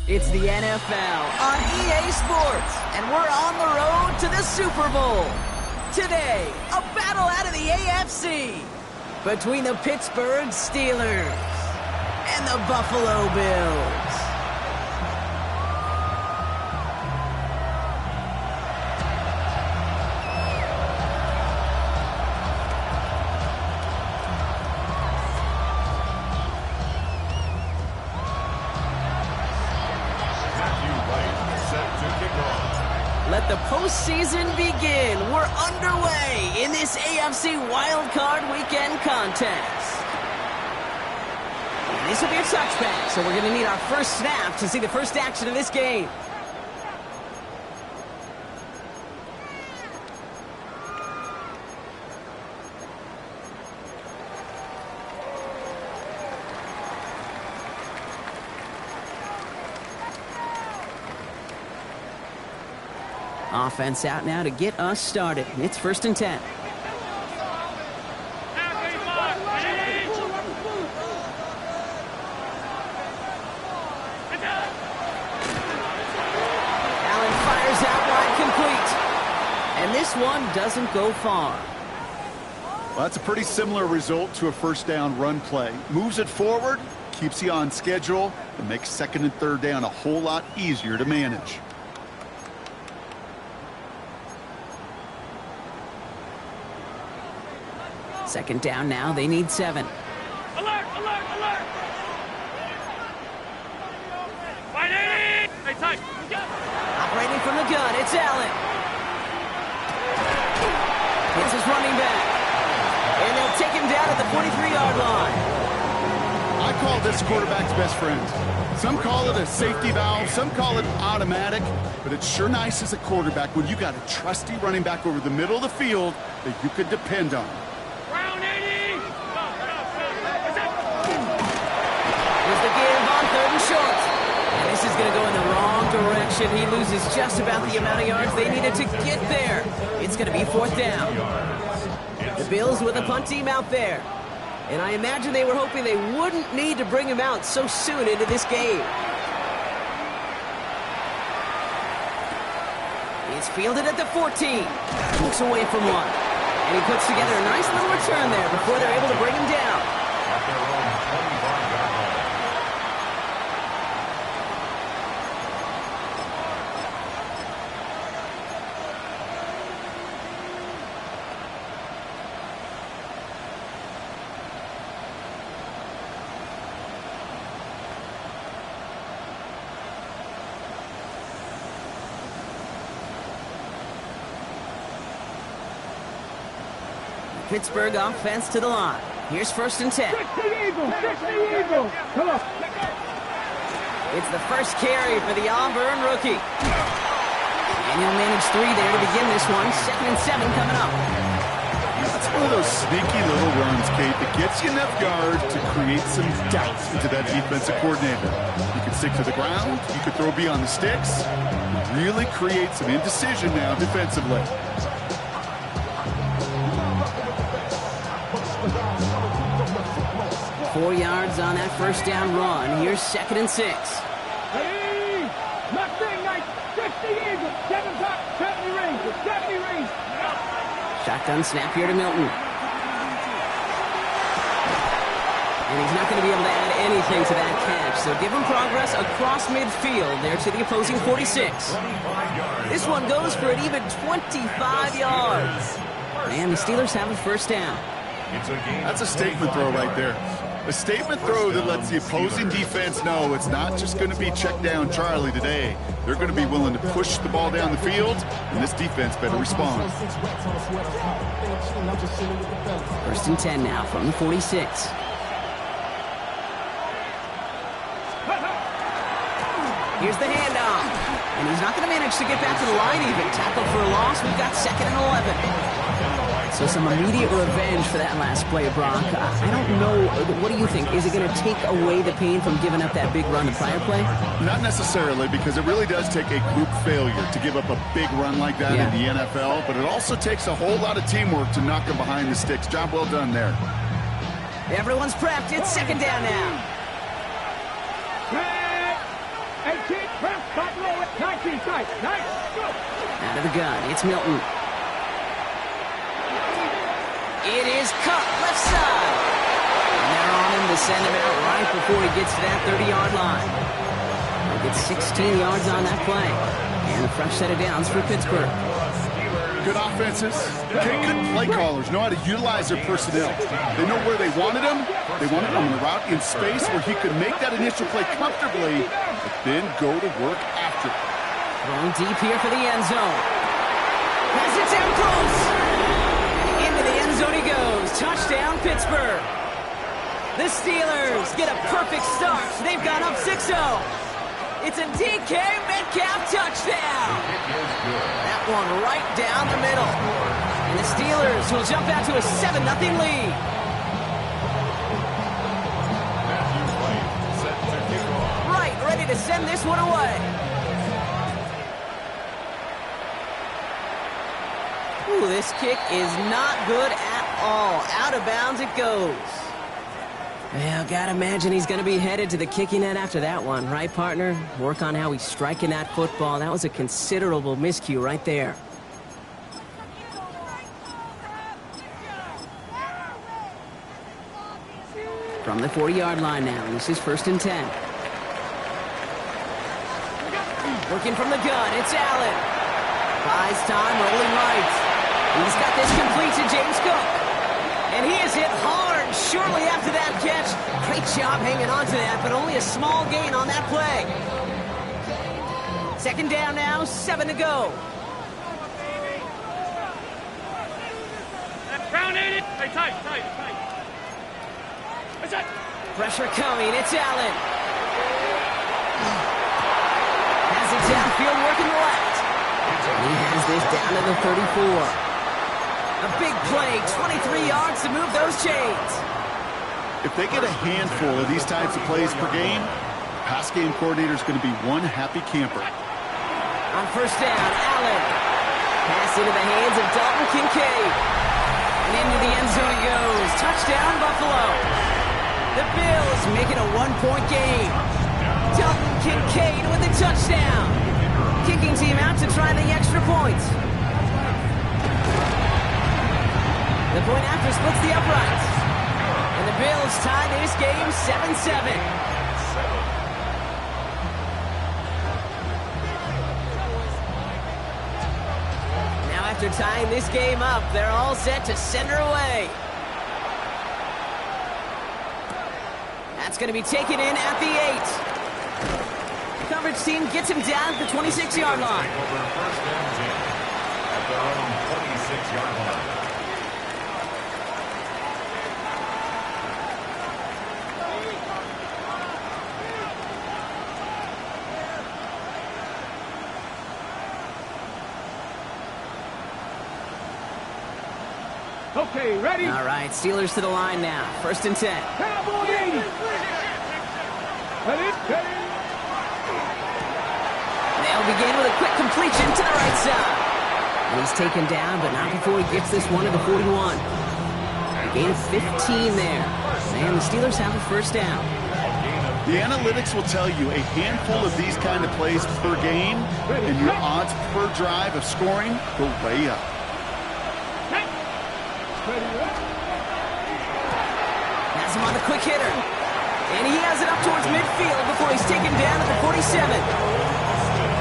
It's the NFL on EA Sports, and we're on the road to the Super Bowl. Today, a battle out of the AFC between the Pittsburgh Steelers and the Buffalo Bills. Let the postseason begin. We're underway in this AFC wildcard weekend contest. This will be a touchback, so we're going to need our first snap to see the first action of this game. Offense out now to get us started. It's 1st and 10. Allen fires out wide, complete. And this one doesn't go far. Well, that's a pretty similar result to a first down run play. Moves it forward, keeps you on schedule, and makes 2nd and 3rd down a whole lot easier to manage. Second down now, they need 7. Alert, alert, alert! Stay tight. Operating from the gun, it's Allen. It's his running back. And they'll take him down at the 43-yard line. I call this quarterback's best friend. Some call it a safety valve, some call it automatic, but it's sure nice as a quarterback when you got a trusty running back over the middle of the field that you could depend on. This is going to go in the wrong direction. He loses just about the amount of yards they needed to get there. It's going to be 4th down. The Bills with a punt team out there. And I imagine they were hoping they wouldn't need to bring him out so soon into this game. It's fielded at the 14. Looks away from one. And he puts together a nice little return there before they're able to bring him down. Pittsburgh offense to the line. Here's 1st and 10. Fix the Eagle! Come on. It's the first carry for the Auburn rookie. And he'll manage 3 there to begin this one. 2nd and 7 coming up. That's one of those sneaky little runs, Kate, that gets you enough yards to create some doubt into that defensive coordinator. You can stick to the ground. You can throw beyond the sticks. Really create some indecision now defensively. Four yards on that first down run. Here's 2nd and 6. Hey, nothing like 50 Eagle. 7 top, 70 range. 70 range. Shotgun snap here to Milton. And he's not going to be able to add anything to that catch. So give him progress across midfield there to the opposing 46. This one goes for an even 25 yards. And the Steelers have a first down. That's a statement throw right there. A statement throw that lets the opposing defense know it's not just going to be check down Charlie today. They're going to be willing to push the ball down the field, and this defense better respond. 1st and 10 now from the 46. Here's the handoff. And he's not going to manage to get back to the line even. Tackled for a loss. We've got 2nd and 11. So some immediate revenge for that last play, Brock. I don't know. What do you think? Is it going to take away the pain from giving up that big run the prior play? Not necessarily, because it really does take a group failure to give up a big run like that in the NFL. But it also takes a whole lot of teamwork to knock them behind the sticks. Job well done there. Everyone's prepped. It's 2nd down now. 18, press, stop, roll it. 19, tight, nice, go. Out of the gun, it's Milton. It is cut left side. And they're on him to send him out right before he gets to that 30-yard line. They'll get 16 yards on that play. And a fresh set of downs for Pittsburgh. Good offenses. Good play callers know how to utilize their personnel. They know where they wanted him. They wanted him on the route in space where he could make that initial play comfortably, but then go to work after it. Throwing deep here for the end zone. Has it down close. Into the end zone he goes. Touchdown, Pittsburgh. The Steelers get a perfect start. They've gone up 6-0. It's a DK Metcalf touchdown. That one right down the middle. And the Steelers will jump out to a 7-0 lead. Right, ready to send this one away. Ooh, this kick is not good at all. Out of bounds it goes. Well, gotta imagine he's gonna be headed to the kicking net after that one, right, partner? Work on how he's striking that football. That was a considerable miscue right there. From the 40-yard line now, this is 1st and 10. Working from the gun, it's Allen. Buys time, rolling right. He's got this complete to James Cook. And he is hit hard shortly after that catch. Great job hanging on to that, but only a small gain on that play. 2nd down now, 7 to go. Crown 8 it. Hey, tight. What's that? Pressure coming, it's Allen. Has it downfield, working the left. He has this down to the 34. A big play, 23 yards to move those chains. If they get a handful of these types of plays per game, pass game coordinator is going to be one happy camper. On 1st down, Allen. Pass into the hands of Dalton Kincaid. And into the end zone he goes. Touchdown, Buffalo. The Bills make it a 1-point game. Dalton Kincaid with a touchdown. Kicking team out to try the extra points. The point after splits the uprights. And the Bills tie this game 7-7. Now after tying this game up, they're all set to send her away. That's going to be taken in at the 8. The coverage team gets him down at the 26-yard line. At their own 26-yard line. Okay, ready? All right, Steelers to the line now. 1st and 10. Carterboy 80. Ready? They'll begin with a quick completion to the right side. And he's taken down, but not before he gets this one to the 41. Gain of 15 there. And the Steelers have a 1st down. The analytics will tell you a handful of these kind of plays per game, and your odds per drive of scoring go way up. Has him on the quick hitter. And he has it up towards midfield before he's taken down at the 47.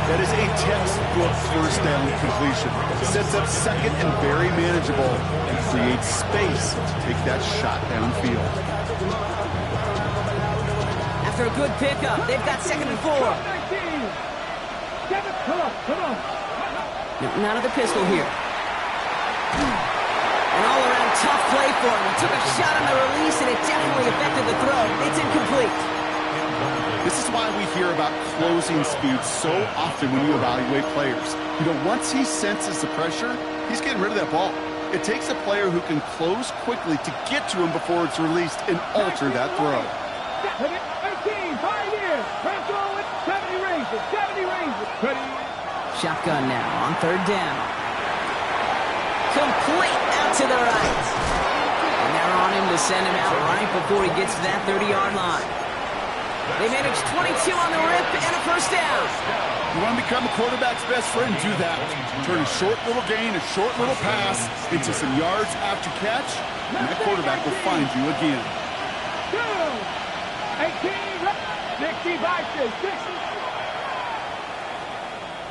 That is a textbook 1st down completion. Sets up 2nd and very manageable and creates space to take that shot downfield. After a good pickup, they've got 2nd and 4. Come on. Newton out of the pistol here. An all-around tough play for him. He took a shot on the release, and it definitely affected the throw. It's incomplete. This is why we hear about closing speed so often when you evaluate players. You know, once he senses the pressure, he's getting rid of that ball. It takes a player who can close quickly to get to him before it's released and alter that throw. 18, 5 years. Press roll it. 70 ranges. 70 ranges. Ready? Shotgun now on 3rd down. Complete out to the right. And they're on him to send him out right before he gets to that 30-yard line. They managed 22 on the rip and a 1st down. become a quarterback's best friend, do that. Turn a short little gain, a short little pass into some yards after catch, and that quarterback will find you again. 2, 18, 60.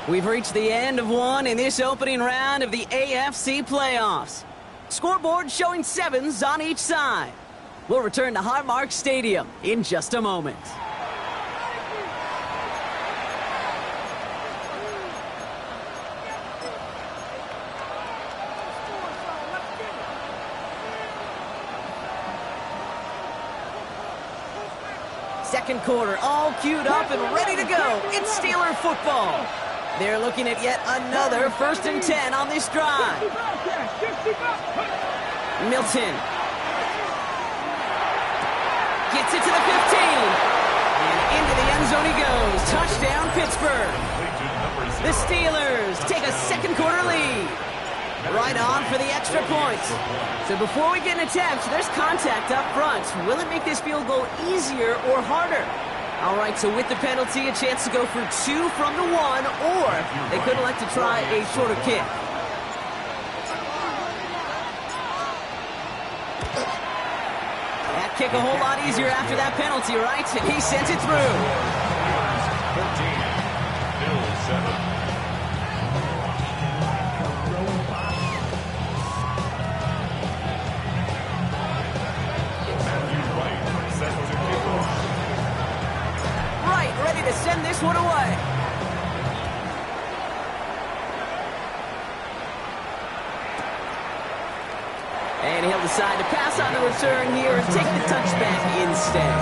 We've reached the end of one in this opening round of the AFC playoffs. Scoreboard showing 7s on each side. We'll return to Highmark Stadium in just a moment. Second quarter, all queued up and ready to go. It's Steeler football. They're looking at yet another 1st and 10 on this drive. Milton gets it to the 15. And into the end zone he goes. Touchdown, Pittsburgh. The Steelers take a second quarter lead. Right on for the extra points. So before we get an attempt, there's contact up front. Will it make this field goal easier or harder? All right, so with the penalty, a chance to go for 2 from the 1, or they could elect to try a shorter kick. That kick a whole lot easier after that penalty, right? And he sends it through. 13, Bills 7. Ready to send this one away. And he'll decide to pass on the return here and take the touchback instead.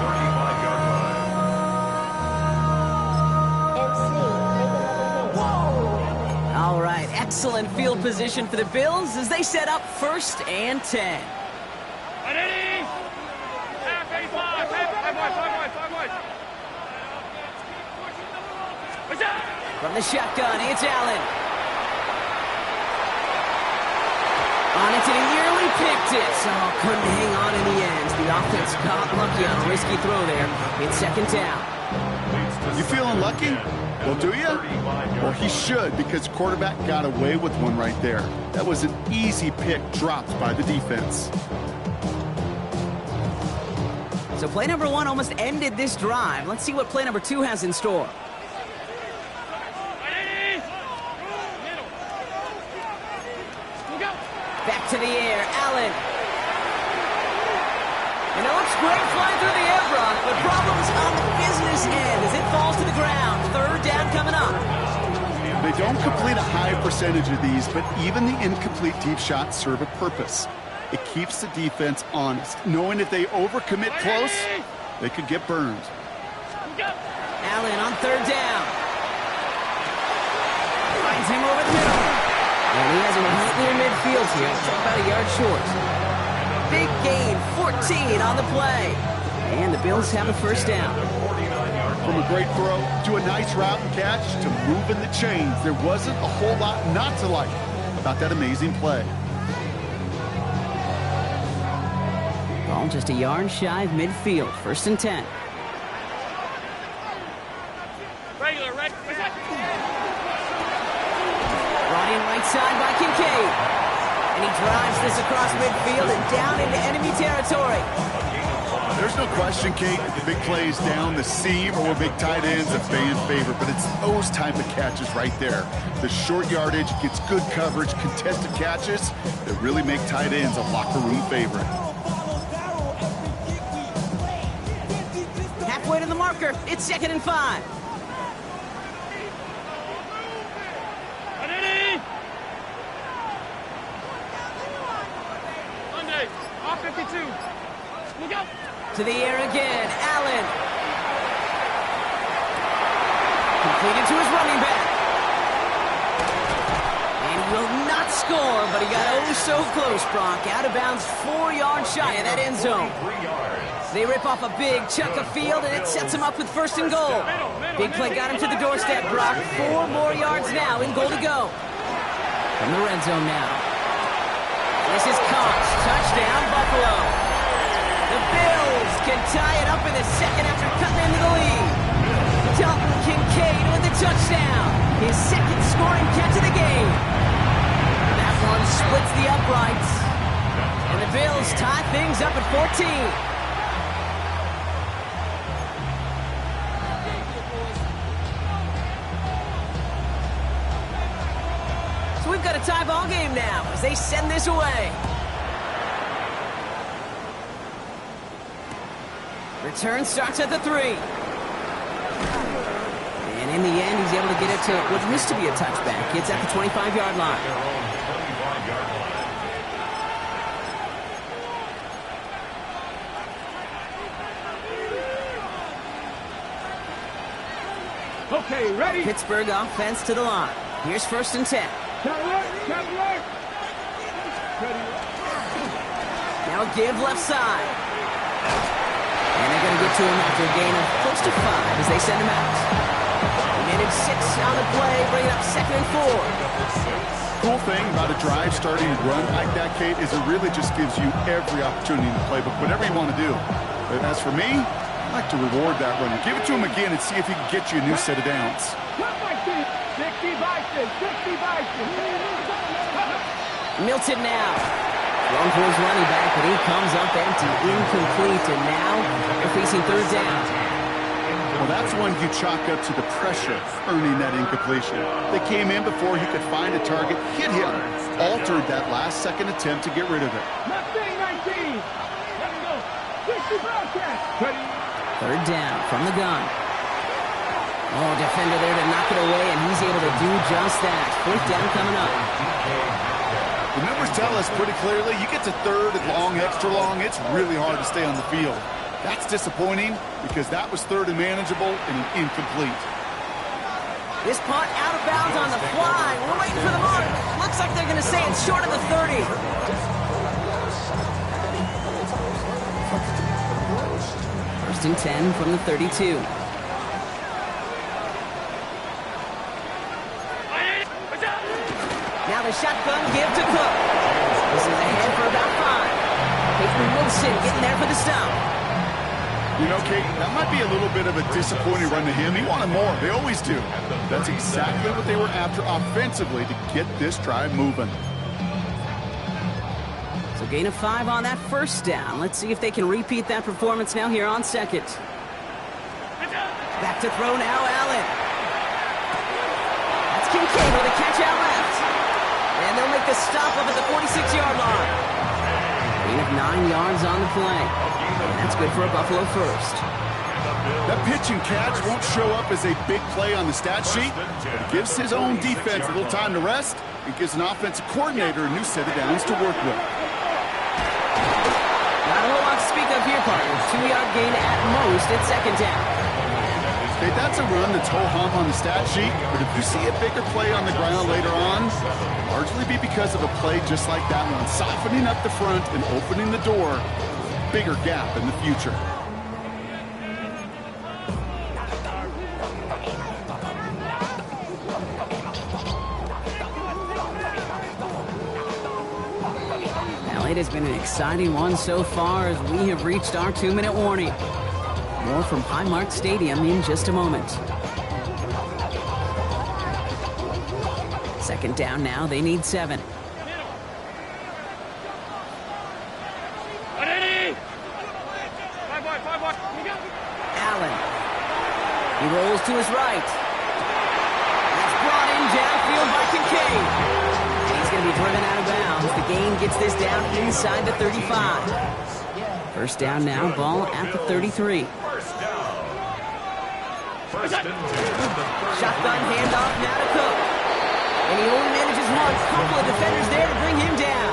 35-yard line. All right, excellent field position for the Bills as they set up 1st and 10. From the shotgun, it's Allen. On it, and he nearly picked it. So couldn't hang on in the end. The offense got lucky on a risky throw there. It's 2nd down. You feeling lucky? Well, do you? Well, he should, because quarterback got away with one right there. That was an easy pick dropped by the defense. So play number 1 almost ended this drive. Let's see what play number 2 has in store. Back to the air, Allen. And it looks great flying through the air, Brock, but problems on the business end as it falls to the ground. 3rd down coming up. They don't complete a high percentage of these, but even the incomplete deep shots serve a purpose. It keeps the defense honest, knowing if they overcommit close, they could get burned. Allen on 3rd down. Finds him over the middle. And he has him right near midfield here. About a yard short. Big gain, 14 on the play. And the Bills have a 1st down. From a great throw to a nice route and catch to moving the chains, there wasn't a whole lot not to like about that amazing play. Ball just a yard shy of midfield. 1st and 10. Brought in right side by Kincaid. And he drives this across midfield and down into enemy territory. There's no question, Kate, big plays down the seam or big tight ends a fan favorite, but it's those type of catches right there. The short yardage gets good coverage, contested catches that really make tight ends a locker room favorite. Halfway to the marker. It's 2nd and 5. To the air again, Allen. Completed to his running back. And he will not score, but he got oh so close, Brock. Out of bounds, 4 yards shy of that end zone. They rip off a big chunk of field, and it sets him up with 1st and goal. Big play got him to the doorstep, Brock. 4 more yards now, in goal to go. From the red zone now. This is Cox. Touchdown, Buffalo. The Bills can tie it up in the 2nd after cutting into the lead. Dalton Kincaid with a touchdown. his second scoring catch of the game. That one splits the uprights. And the Bills tie things up at 14. So we've got a tie ball game now as they send this away. Return starts at the 3. And in the end, he's able to get it to what used to be a touchback. It's at the 25-yard line. Okay, ready? Pittsburgh offense to the line. Here's 1st and 10. Now a give left side. And they're going to get to him after a gain of close to 5 as they send him out. They manage 6 on the play, bringing up 2nd and 4. Cool thing about a drive starting to run like that, Kate, is it really just gives you every opportunity in the playbook, whatever you want to do. But as for me, I like to reward that runner. Give it to him again and see if he can get you a new set of downs. 60 Vikings, 60 Vikings. Milton now. Thrown for his running back, but he comes up empty, incomplete, and now they're facing 3rd down. Well, that's one you chalk up to the pressure earning that incompletion. They came in before he could find a target, hit him, altered that last-second attempt to get rid of it. Mustang 19. Let's go. 60 broadcast. 3rd down from the gun. Oh, defender there to knock it away, and he's able to do just that. 4th down coming up. The numbers tell us pretty clearly, you get to 3rd and long, extra long, it's really hard to stay on the field. That's disappointing because that was 3rd and manageable and an incomplete. This punt out of bounds on the fly. We're waiting for the mark. Looks like they're going to say it's short of the 30. 1st and 10 from the 32. Now the shotgun give to Cook. This is ahead for about 5. Peyton Wilson getting there for the stop. You know, Kate, that might be a little bit of a disappointing run to him. He wanted more. They always do. That's exactly what they were after offensively to get this drive moving. So gain of 5 on that 1st down. Let's see if they can repeat that performance now here on 2nd. Back to throw now, Allen. That's Kincaid with a catch out left. And they'll make the stop up at the 46-yard line. Gain of 9 yards on the play. And that's good for a Buffalo first. That pitch and catch won't show up as a big play on the stat sheet, but it gives his own defense a little time to rest. It gives an offensive coordinator a new set of downs to work with. Not a whole lot to speak of here, partner. 2-yard gain at most at 2nd down. Okay, that's a run that's ho-hum on the stat sheet, but if you see a bigger play on the ground later on, it'll largely be because of a play just like that one, softening up the front and opening the door, bigger gap in the future. Well, it has been an exciting one so far as we have reached our 2-minute warning. More from Highmark Stadium in just a moment. 2nd down now, they need 7. Allen. He rolls to his right. That's brought in downfield by Kincaid. And he's going to be driven out of bounds. The gain gets this down inside the 35. 1st down now, ball at the 33. Shotgun handoff now to Cook. And he only manages one. Couple of defenders there to bring him down.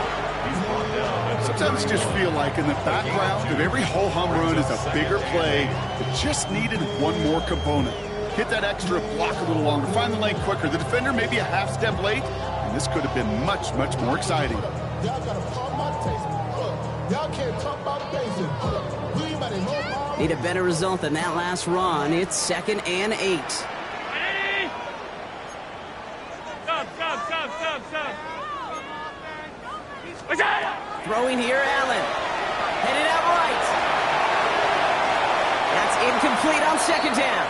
Sometimes you just feel like in the background of every ho-hum run is a bigger play that just needed one more component. Hit that extra block a little longer, find the lane quicker. The defender maybe a half step late, and this could have been much, much more exciting. Y'all gotta pump my taste. Y'all can't talk about basic. Need a better result than that last run. It's 2nd and 8. Throwing here, Allen. Headed out right. That's incomplete on 2nd down.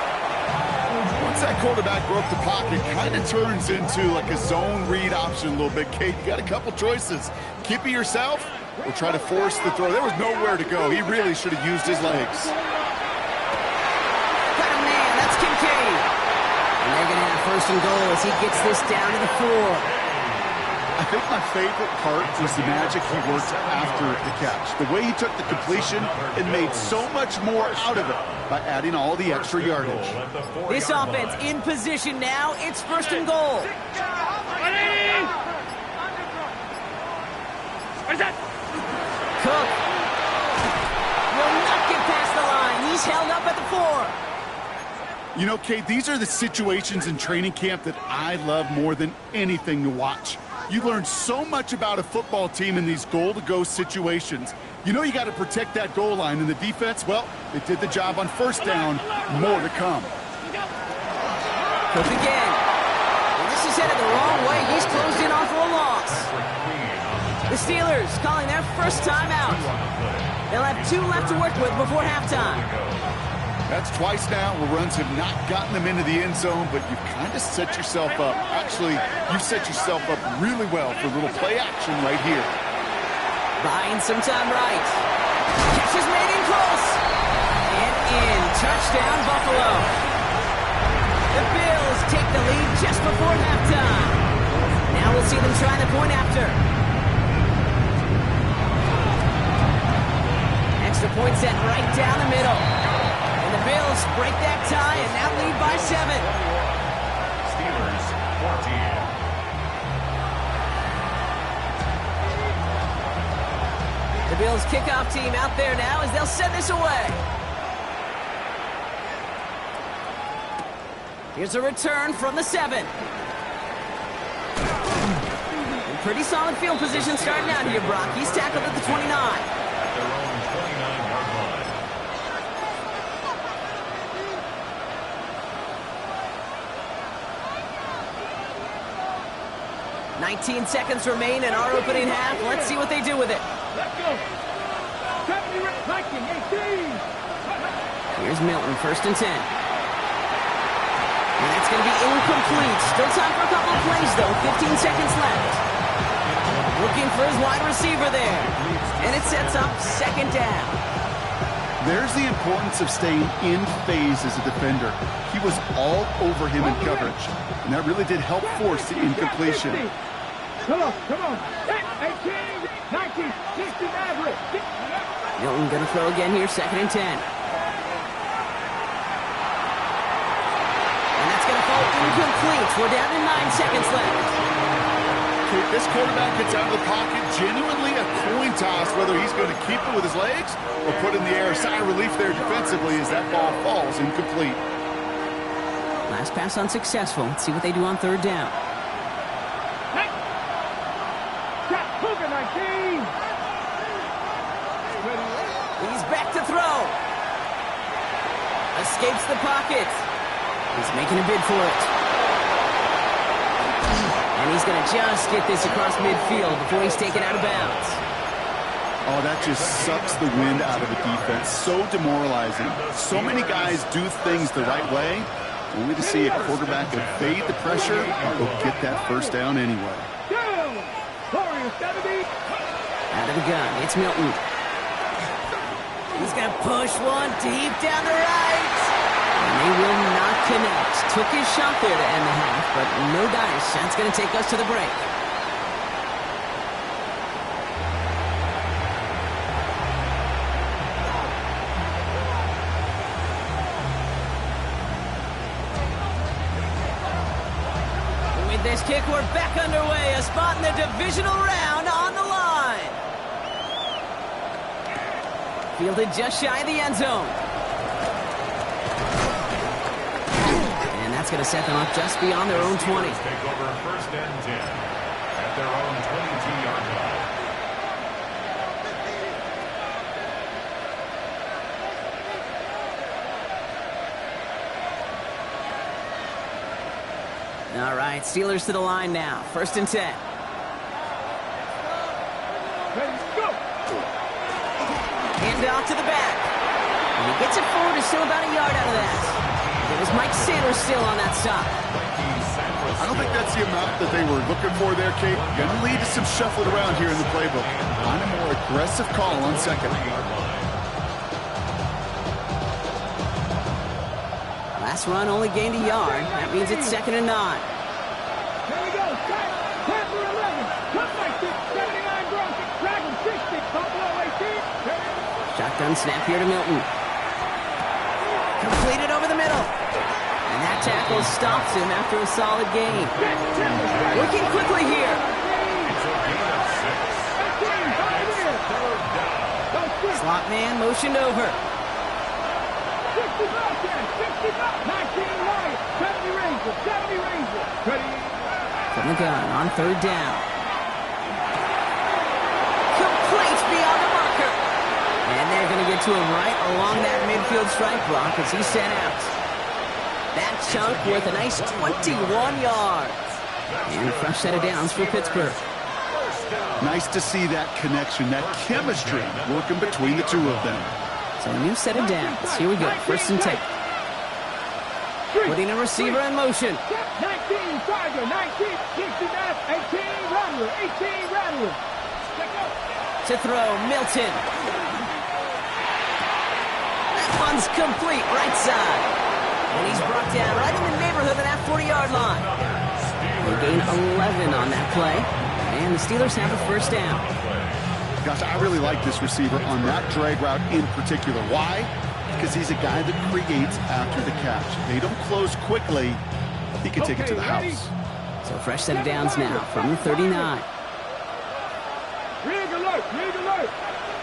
Once that quarterback broke the pocket, kind of turns into like a zone read option a little bit, Kate. You got a couple choices. Keep it yourself or try to force the throw. There was nowhere to go. He really should have used his legs. Got a man. That's Kincaid. And they're going to have first and goal as he gets this down to the 4. I think my favorite part was the magic he worked after the catch. The way he took the completion and made so much more out of it by adding all the extra yardage. This offense in position now. It's first and goal. Cook will not get past the line. He's held up at the 4. You know, Kate, these are the situations in training camp that I love more than anything to watch. You learn so much about a football team in these goal-to-go situations. You know you got to protect that goal line, and the defense, well, they did the job on first down. More to come. Cook again. And this is headed the wrong way. He's closed in on for a loss. The Steelers calling their first timeout. They'll have 2 left to work with before halftime. That's twice now where runs have not gotten them into the end zone, but you've kind of set yourself up. Actually, you've set yourself up really well for a little play action right here. Buying some time right. Catch is made in close. And in. Touchdown, Buffalo. The Bills take the lead just before halftime. Now we'll see them try the point after. Extra point set right down the middle. The Bills break that tie and now lead by 7. Steelers 14. The Bills kickoff team out there now as they'll send this away. Here's a return from the 7. And pretty solid field position starting out here, Brock. He's tackled at the 29. At their own 29-yard line. 19 seconds remain in our opening half. Let's see what they do with it. Let's go. 70 Viking, 18. Here's Milton, first and 10. And that's going to be incomplete. Still time for a couple of plays, though. 15 seconds left. Looking for his wide receiver there. And it sets up second down. There's the importance of staying in phase as a defender. He was all over him in coverage, and that really did help force the incompletion. Come on. 18, 19, 60, average. Milton going to throw again here, second and 10. And that's going to fall incomplete. We're down to 9 seconds left. This quarterback gets out of the pocket, genuinely a coin toss whether he's going to keep it with his legs or put in the air. A sigh of relief there defensively as that ball falls incomplete. Last pass unsuccessful. Let's see what they do on third down. Cougar 19. He's back to throw. Escapes the pocket. He's making a bid for it. And he's going to just get this across midfield before he's taken out of bounds. Oh, that just sucks the wind out of a defense. So demoralizing. So many guys do things the right way, only to see a quarterback evade the pressure and go get that first down anyway. Out of the gun, it's Milton. He's going to push one deep down the right. And they will not connect. Took his shot there to end the half, but no dice. That's going to take us to the break. With this kick, we're back underway. A spot in the divisional round on the line. Fielded just shy of the end zone. And that's going to set them up just beyond their own 20. Take over first and 10 at their own 22-yard line. All right, Steelers to the line now. First and 10. Hand off to the back. And he gets it forward. Is still about a yard out of that. Give Is Mike Sanders still on that stop? I don't think that's the amount that they were looking for there, Kate. Gonna lead to some shuffling around here in the playbook. On a more aggressive call on second. Last run only gained a yard. That means it's 2nd and 9. Here we go. Panther 11. Cut by 79 Broncos. Dragon 60. Buffalo 18. Shotgun snap here to Milton. Completed over the middle. And that tackle stops him after a solid gain. Working quickly here. Slot man motioned over. 60 Bobcats. 60 Bobcats. 19 Lions. 70 Rangers. 70 Rangers. Ready. From the gun on 3rd down. Complete beyond the marker. And they're going to get to him right along that midfield strike block as he's sent out. That chunk worth a nice 21 yards. And a fresh set of downs for Pittsburgh. Nice to see that connection, that chemistry working between the two of them. So a new set of downs. Here we go. 1st and 10. Putting a receiver in motion. 19 Tiger. 19. 69. 18 Rattler. 18 Rattler. To throw, Milton. That one's complete, right side. And he's brought down right in the neighborhood of that 40-yard line. They gain 11 on that play. And the Steelers have a 1st down. Gosh, I really like this receiver on that drag route in particular. Why? Because he's a guy that creates after the catch. They don't close quickly. He can take it to the house. So fresh set of downs now from the 39. Rig alert. Rig alert.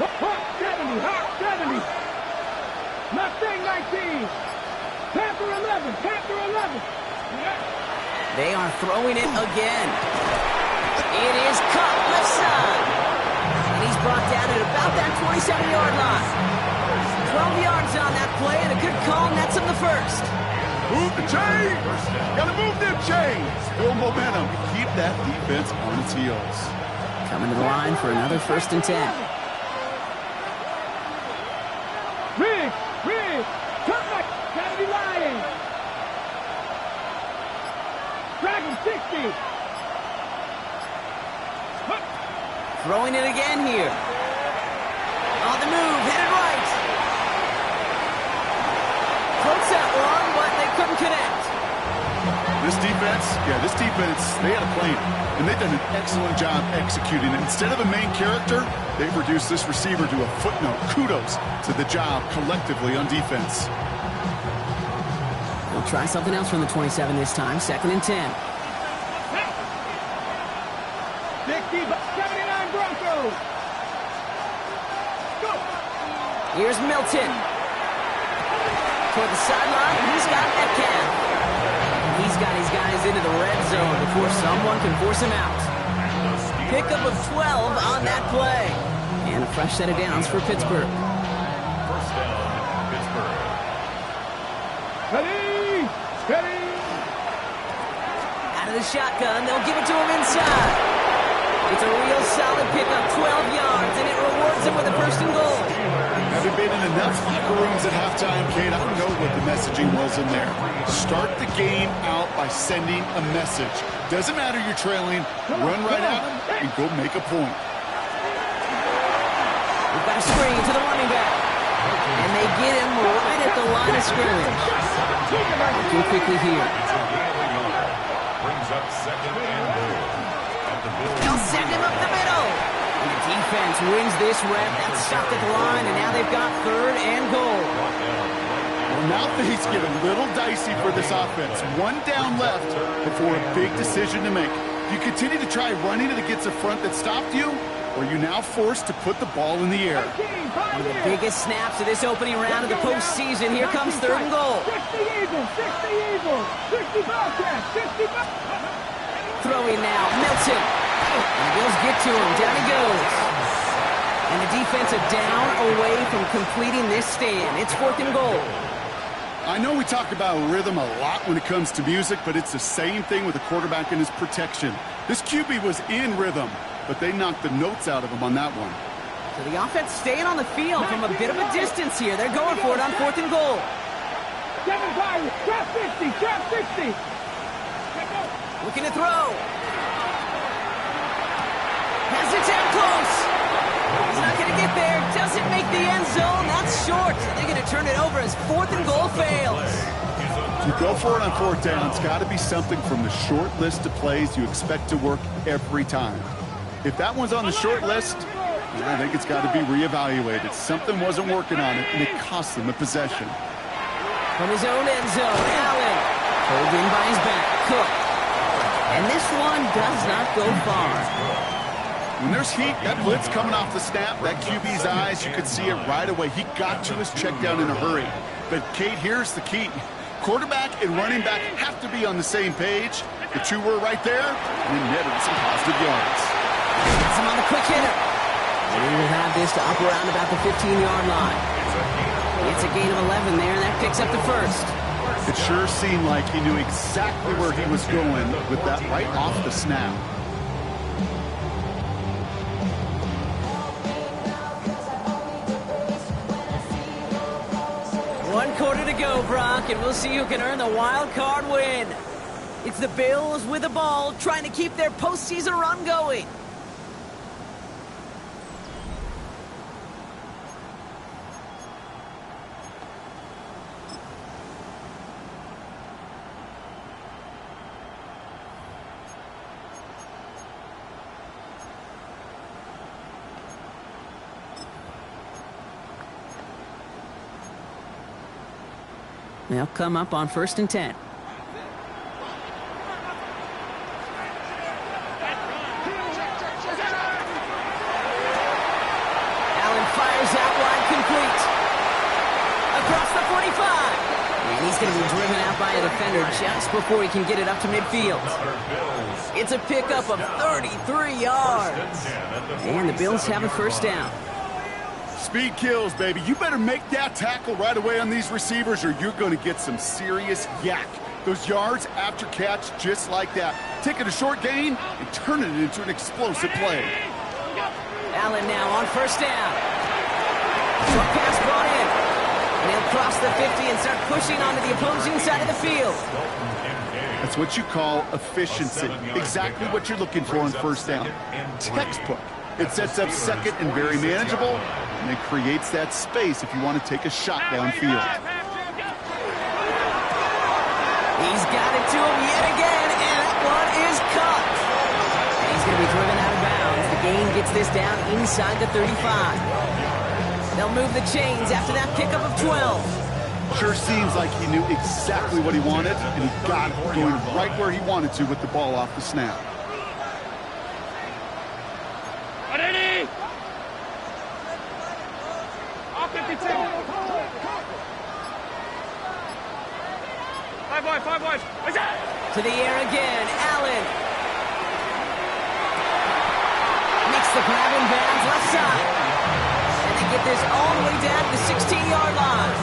Hot 70. Hot 70. Mustang 19. Panther 11. Panther 11. They are throwing it again. It is cut left side. And he's brought down at about that 27-yard line. 12 yards on that play and a good call nets him the 1st. Move the chains. Gotta move them chains. Build momentum. Keep that defense on its heels. Coming to the line for another 1st and 10. Rig. Cut back. 70 Lions. Dragon 60. Throwing it again here. On the move, headed right. Close that one, but they couldn't connect. This defense, they had a plan, and they've done an excellent job executing it. Instead of a main character, they've reduced this receiver to a footnote. Kudos to the job collectively on defense. They'll try something else from the 27 this time, 2nd and 10. 79 Broncos. Go. Here's Milton. Toward the sideline, he's got Metcalf. He's got his guys into the red zone before someone can force him out. Pickup of 12 on that play. And a fresh set of downs for Pittsburgh. 1st down, Pittsburgh. Ready. Out of the shotgun, they'll give it to him inside. It's a real solid pickup, 12 yards, and it rewards him with a 1st and goal. Having been in enough locker rooms at halftime, Kate, I know what the messaging was in there. Start the game out by sending a message. Doesn't matter you're trailing, run right at them and go make a point. We've got a screen to the running back. And they get him right at the line of scrimmage. Working quickly here. Brings up 2nd and goal. They'll send him up the middle. And the defense wins this rep. That's stopped at the line, and now they've got 3rd and goal. Well, now things get a little dicey for this offense. 1 down left before a big decision to make. Do you continue to try running it against a front that stopped you, or are you now forced to put the ball in the air? One of the biggest snaps of this opening round of the postseason. Here comes 3rd and goal. 60 Eagles. 60 Eagles. 60 Bobcats. 60 Bobcats. Throwing now, Milton. And the Bills get to him. Down he goes. And the defensive down away from completing this stand. It's 4th and goal. I know we talk about rhythm a lot when it comes to music, but it's the same thing with the quarterback and his protection. This QB was in rhythm, but they knocked the notes out of him on that one. So the offense staying on the field from a bit of a distance here. They're going for it on 4th and goal. Kevin Byron, drop 60, drop 60. Looking to throw. Has it down close. He's not going to get there. Doesn't make the end zone. That's short. They're going to turn it over as 4th and goal fails. To go for it on 4th down, it's got to be something from the short list of plays you expect to work every time. If that one's on the short list, I think it's got to be reevaluated. Something wasn't working on it, and it cost them a possession. From his own end zone, Allen. Pulled in by his back. Cook. And this one does not go far. When there's heat, that blitz coming off the snap, that QB's eyes, you could see it right away. He got to his check down in a hurry. But, Kate, here's the key. Quarterback and running back have to be on the same page. The two were right there, and it netted some positive yards. Gets him on the quick hitter. And he will have this to up around about the 15-yard line. It's a gain of 11 there, and that picks up the first. It sure seemed like he knew exactly where he was going with that right off the snap. One quarter to go, Brock, and we'll see who can earn the wild card win. It's the Bills with the ball, trying to keep their postseason run going. They'll come up on 1st and 10. Allen fires out wide, complete. Across the 45. And he's going to be driven out by a defender just before he can get it up to midfield. It's a pickup of 33 yards. And the Bills have a 1st down. Speed kills, baby. You better make that tackle right away on these receivers or you're going to get some serious yak. Those yards after catch just like that. Taking a short gain and turning it into an explosive play. Allen now on 1st down. Short pass brought in. And he'll cross the 50 and start pushing onto the opposing side of the field. That's what you call efficiency. Exactly what you're looking for on 1st down. Textbook. It sets up 2nd and very manageable, and it creates that space if you want to take a shot downfield. He's got it to him yet again, and that one is caught. And he's going to be driven out of bounds. The gain gets this down inside the 35. They'll move the chains after that pickup of 12. Sure seems like he knew exactly what he wanted, and he got it going right where he wanted to with the ball off the snap. Five boys. To the air again, Allen. Makes the grab in bounds left side. And they get this all the way down to the 16-yard line.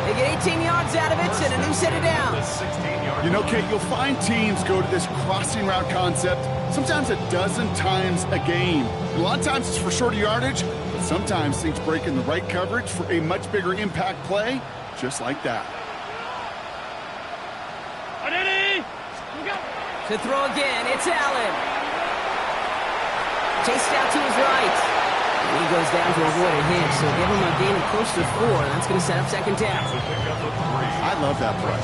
They get 18 yards out of it and a new set of downs. You know, Kate, you'll find teams go to this crossing route concept sometimes a dozen times a game. A lot of times it's for shorter yardage, but sometimes things break in the right coverage for a much bigger impact play, just like that. To throw again, it's Allen. Chased out to his right. And he goes down to avoid a hit, so give him a gain of close to 4, and that's going to set up 2nd down. I love that play.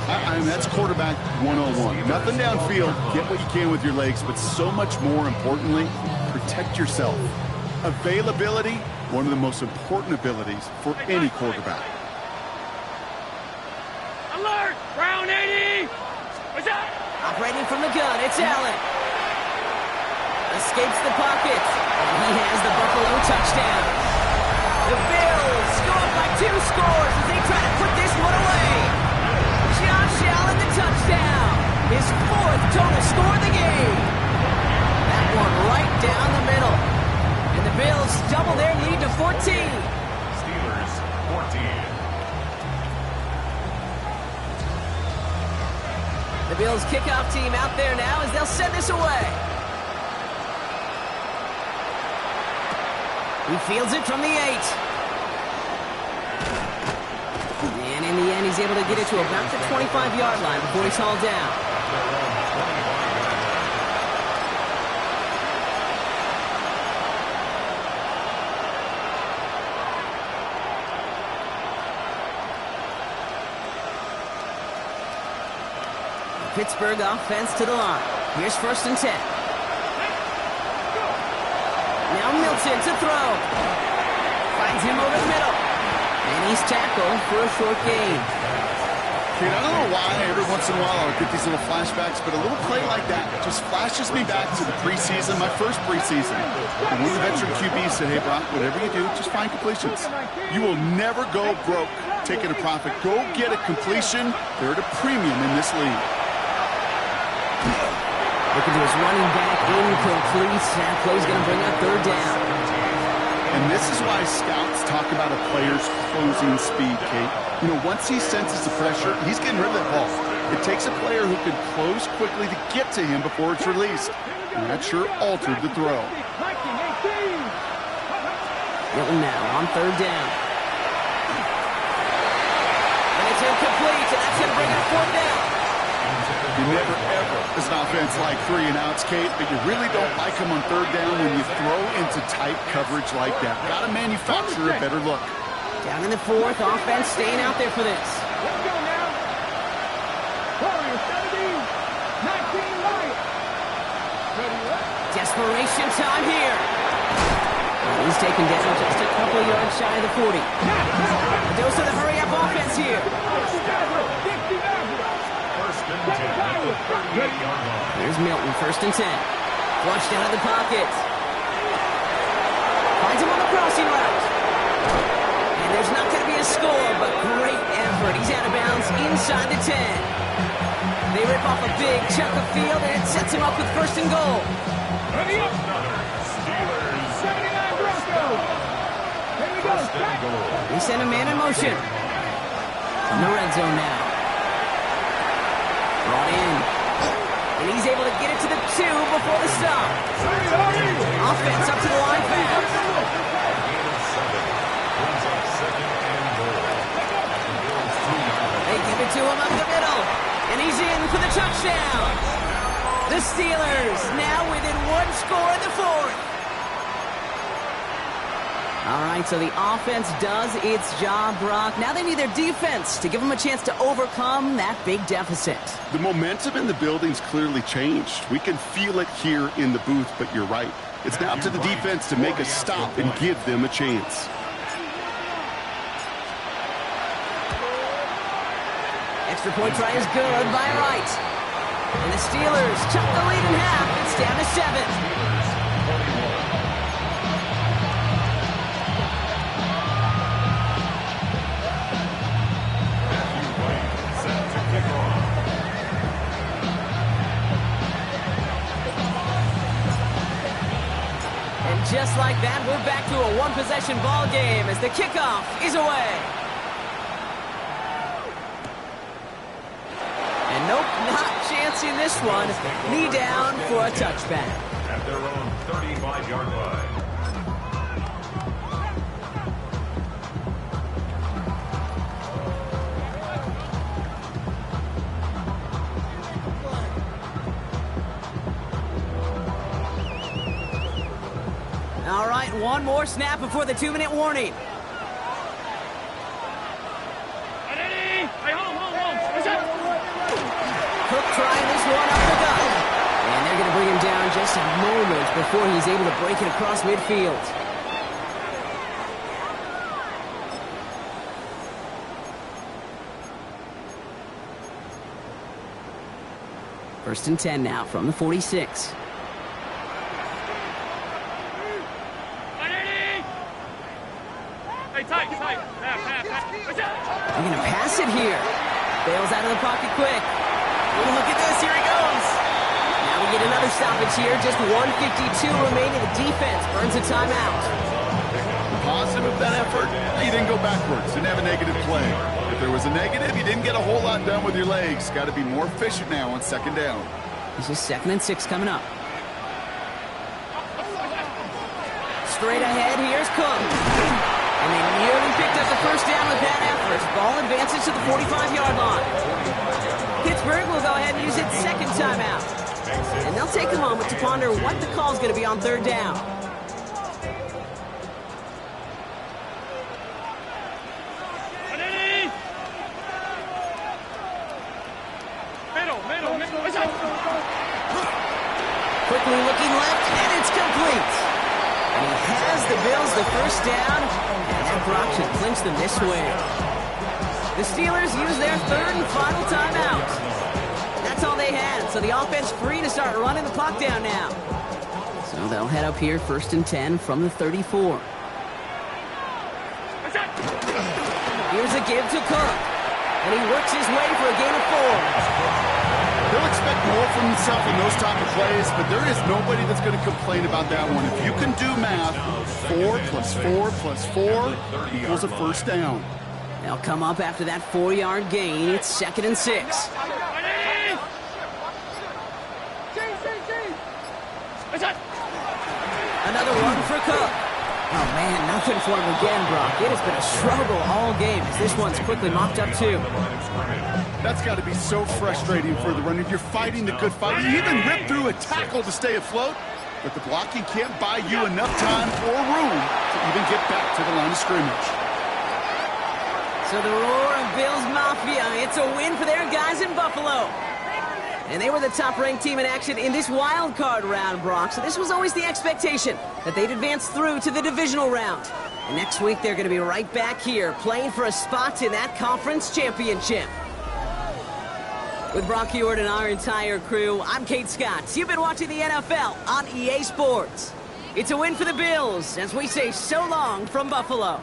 I mean, that's quarterback 101. Nothing downfield, get what you can with your legs, but so much more importantly, protect yourself. Availability, one of the most important abilities for any quarterback. Alert! Brown 80! What's up? Operating from the gun, it's Allen. Escapes the pocket. And he has the Buffalo touchdown. The Bills go up by 2 scores as they try to put this one away. Josh Allen, the touchdown. His 4th total score of the game. That one right down the middle. And the Bills double their lead to 14. Steelers, 14. The Bills kickoff team out there now as they'll send this away. He fields it from the 8. And in the And he's able to get it to about the 25-yard line before he's hauled down. Pittsburgh offense to the line. Here's 1st and 10. Now Milton to throw. Finds him over the middle. And he's tackled for a short gain. Kid, I don't know why every once in a while I'll get these little flashbacks, but a little play like that just flashes me back to the preseason, my first preseason. And one of the veteran QBs said, hey, Brock, whatever you do, just find completions. You will never go broke taking a profit. Go get a completion. They're at a premium in this league. Looking to his running back, incomplete. That play's going to bring up 3rd down. And this is why scouts talk about a player's closing speed, Kate. You know, once he senses the pressure, he's getting rid of that ball. It takes a player who can close quickly to get to him before it's released. And that sure altered the throw. Milton now on 3rd down. And it's incomplete, and that's going to bring up 4th down. You never, ever, as an offense, like 3 and outs, Kate, but you really don't like them on 3rd down when you throw into tight coverage like that. Got to manufacture a better look. Down in the 4th, offense staying out there for this. Let's go now. Warriors 17, 19 Lions. Ready, what? Desperation time here. And he's taken down just a couple yards shy of the 40. Those are the hurry-up offense here. Here's Milton, 1st and 10. Flushed out of the pocket. Finds him on the crossing route. And there's not going to be a score, but great effort. He's out of bounds inside the 10. They rip off a big chunk of field, and it sets him up with 1st and goal. Ready up. 79 Broncos. Here we go. They send a man in motion. In the red zone now. Brought in. And he's able to get it to the 2 before the stop. Offense up to the line fast. They give it to him up the middle. And he's in for the touchdown. The Steelers now within 1 score in the 4th. All right, so the offense does its job, Brock. Now they need their defense to give them a chance to overcome that big deficit. The momentum in the building's clearly changed. We can feel it here in the booth, but you're right. It's now up to the defense to make a stop and give them a chance. Extra point try is good by Wright. And the Steelers chop the lead in half. It's down to 7. Just like that, we're back to a one-possession ball game as the kickoff is away. And nope, not chancing this one. Knee down for a touchback. At their own 35-yard line. All right, one more snap before the 2-minute warning. Cook trying this one up the gut. And they're going to bring him down just a moment before he's able to break it across midfield. First and 10 now from the 46. They're going to pass it here. Bails out of the pocket quick. Ooh, look at this. Here he goes. Now we get another stoppage here. Just 1:52 remaining. The defense burns a timeout. Positive of that effort, you didn't go backwards. Didn't have a negative play. If there was a negative, you didn't get a whole lot done with your legs. Got to be more efficient now on 2nd down. This is 2nd and 6 coming up. Straight ahead, here's Cook. And they nearly picked up the first down with that effort. Ball advances to the 45-yard line. Pittsburgh will go ahead and use its second timeout. And they'll take a moment to ponder what the call is going to be on third down. Quickly looking left, and it's complete. And he has the Bills the first down, and that Brock should clinch them this way. The Steelers use their third and final timeout. That's all they had, so the offense free to start running the clock down now. So they'll head up here, 1st and 10 from the 34. Here's a give to Cook, and he works his way for a gain of 4. He'll expect more from himself in those type of plays, but there is nobody that's going to complain about that one. If you can do math, 4 plus 4 plus 4 equals a first down. They'll come up after that 4-yard gain. It's 2nd and 6. Another one for Cook. Oh, man, nothing for him again, Brock. It has been a struggle all game as this one's quickly mopped up, too. That's got to be so frustrating for the runner. You're fighting the good fight. You even rip through a tackle to stay afloat, but the blocking can't buy you enough time or room to even get back to the line of scrimmage. So the roar of Bills Mafia, it's a win for their guys in Buffalo. And they were the top-ranked team in action in this wild card round, Brock. So this was always the expectation, that they'd advance through to the divisional round. And next week, they're going to be right back here, playing for a spot in that conference championship. With Brock Ewart and our entire crew, I'm Kate Scott. You've been watching the NFL on EA Sports. It's a win for the Bills, as we say so long from Buffalo.